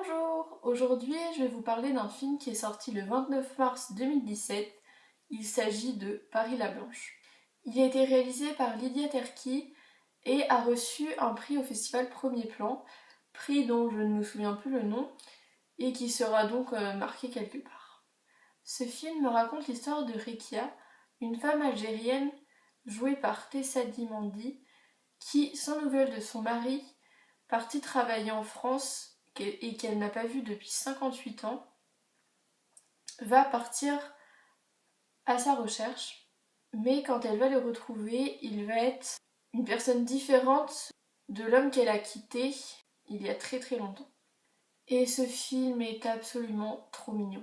Bonjour, aujourd'hui je vais vous parler d'un film qui est sorti le 29 mars 2017. Il s'agit de Paris la Blanche. Il a été réalisé par Lydia Terki et a reçu un prix au festival Premier Plan, prix dont je ne me souviens plus le nom et qui sera donc marqué quelque part. Ce film raconte l'histoire de Rekia, une femme algérienne jouée par Tessa Dimandi qui, sans nouvelles de son mari, partie travailler en France et qu'elle n'a pas vu depuis 58 ans, va partir à sa recherche, mais quand elle va le retrouver, il va être une personne différente de l'homme qu'elle a quitté il y a très très longtemps. Et ce film est absolument trop mignon.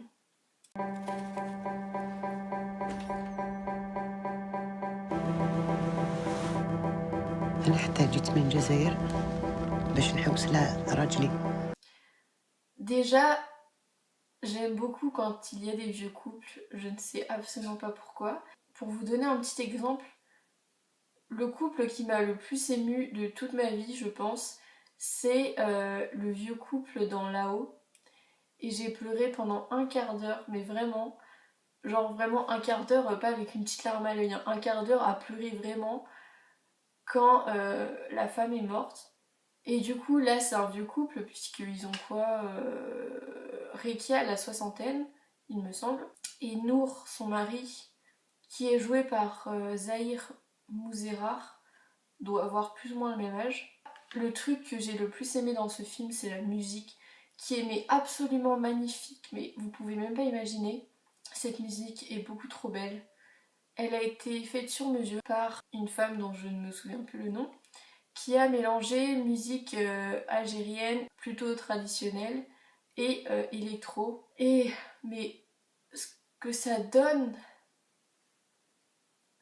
أنا حتى جيت من الجزائر باش نحوس على راجلي. Déjà, j'aime beaucoup quand il y a des vieux couples, je ne sais absolument pas pourquoi. Pour vous donner un petit exemple, le couple qui m'a le plus émue de toute ma vie, je pense, c'est le vieux couple dans Là-haut. Et j'ai pleuré pendant un quart d'heure, mais vraiment, genre vraiment un quart d'heure, pas avec une petite larme à l'œil, un quart d'heure à pleurer vraiment quand la femme est morte. Et du coup, là, c'est un vieux couple, puisqu'ils ont quoi Rekia a la soixantaine, il me semble, et Nour, son mari, qui est joué par Zahir Mouzerar, doit avoir plus ou moins le même âge. Le truc que j'ai le plus aimé dans ce film, c'est la musique, qui est mais absolument magnifique, mais vous pouvez même pas imaginer. Cette musique est beaucoup trop belle. Elle a été faite sur mesure par une femme dont je ne me souviens plus le nom, qui a mélangé musique algérienne plutôt traditionnelle et électro. Et mais ce que ça donne,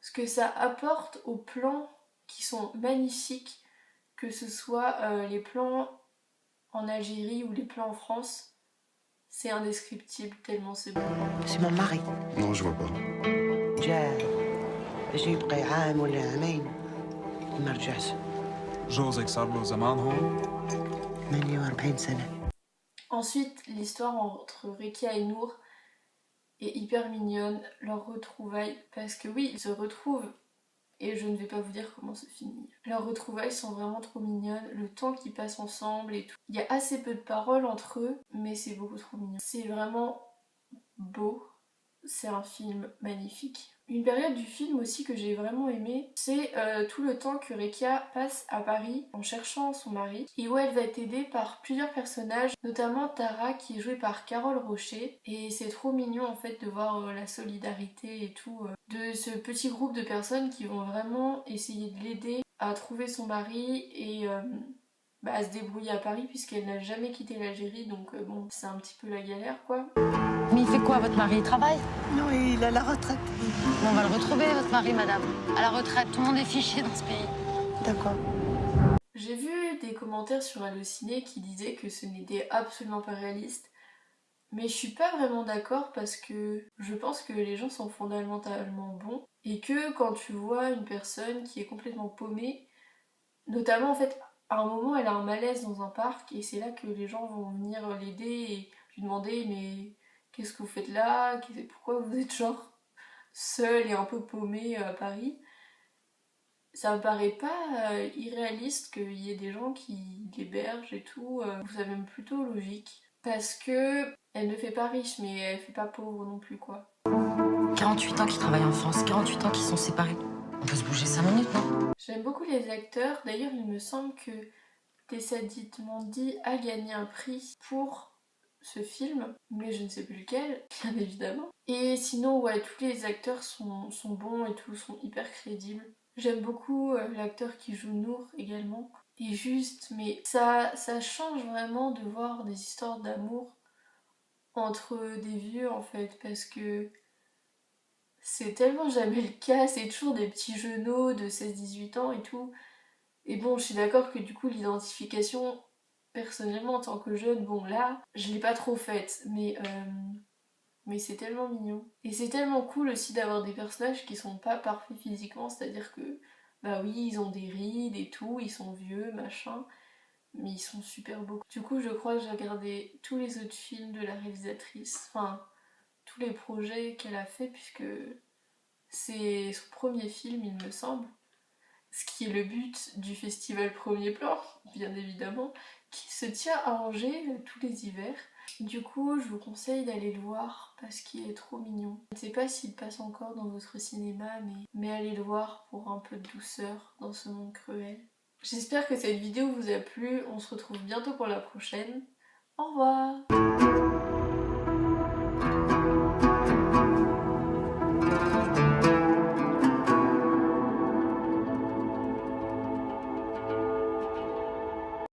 ce que ça apporte aux plans qui sont magnifiques, que ce soit les plans en Algérie ou les plans en France, c'est indescriptible tellement c'est beau. C'est mon mari. Non, je vois pas. جا باش يبقى عام ولا عامين وما رجعش. جوزك صار له زمان هون؟ 48 سنة. Ensuite, l'histoire entre Rekia et Nour est hyper mignonne, leur retrouvaille, parce que oui, ils se retrouvent, et je ne vais pas vous dire comment se finit. Leurs retrouvailles sont vraiment trop mignonnes, le temps qu'ils passent ensemble et tout. Il y a assez peu de paroles entre eux, mais c'est beaucoup trop mignon. C'est vraiment beau, c'est un film magnifique. Une période du film aussi que j'ai vraiment aimé, c'est tout le temps que Rekia passe à Paris en cherchant son mari et où elle va être aidée par plusieurs personnages, notamment Tara qui est jouée par Carole Rocher, et c'est trop mignon en fait de voir la solidarité et tout de ce petit groupe de personnes qui vont vraiment essayer de l'aider à trouver son mari et à se débrouiller à Paris puisqu'elle n'a jamais quitté l'Algérie, donc bon, c'est un petit peu la galère quoi. Mais il fait quoi, votre mari? Il travaille? Non, il a la retraite. On va le retrouver, votre mari, madame. À la retraite, tout le monde est fiché dans ce pays. D'accord. J'ai vu des commentaires sur Allociné qui disaient que ce n'était absolument pas réaliste, mais je suis pas vraiment d'accord parce que je pense que les gens sont fondamentalement bons et que quand tu vois une personne qui est complètement paumée, notamment en fait à un moment elle a un malaise dans un parc et c'est là que les gens vont venir l'aider et lui demander mais qu'est-ce que vous faites là, pourquoi vous êtes genre seule et un peu paumée à Paris. Ça me paraît pas irréaliste qu'il y ait des gens qui l'hébergent et tout. Ça même plutôt logique. Parce que elle ne fait pas riche, mais elle fait pas pauvre non plus, quoi. 48 ans qu'ils travaillent en France, 48 ans qu'ils sont séparés. On peut se bouger 5 minutes, non? J'aime beaucoup les acteurs. D'ailleurs, il me semble que Tessa Dimandi a gagné un prix pour ce film, mais je ne sais plus lequel, bien évidemment. Et sinon, ouais, tous les acteurs sont bons et tout, sont hyper crédibles. J'aime beaucoup l'acteur qui joue Nour également. Et juste, mais ça change vraiment de voir des histoires d'amour entre des vieux en fait, parce que c'est tellement jamais le cas, c'est toujours des petits genoux de 16-18 ans et tout. Et bon, je suis d'accord que du coup l'identification, personnellement en tant que jeune, bon là, je l'ai pas trop faite, mais c'est tellement mignon. Et c'est tellement cool aussi d'avoir des personnages qui sont pas parfaits physiquement, c'est-à-dire que, bah oui, ils ont des rides et tout, ils sont vieux, machin. mais ils sont super beaux. Du coup je crois que j'ai regardé tous les autres films de la réalisatrice, enfin tous les projets qu'elle a fait puisque c'est son premier film il me semble. Ce qui est le but du festival Premier Plan, bien évidemment, qui se tient à Angers tous les hivers. Du coup, je vous conseille d'aller le voir parce qu'il est trop mignon. Je ne sais pas s'il passe encore dans votre cinéma, mais allez le voir pour un peu de douceur dans ce monde cruel. J'espère que cette vidéo vous a plu, on se retrouve bientôt pour la prochaine. Au revoir!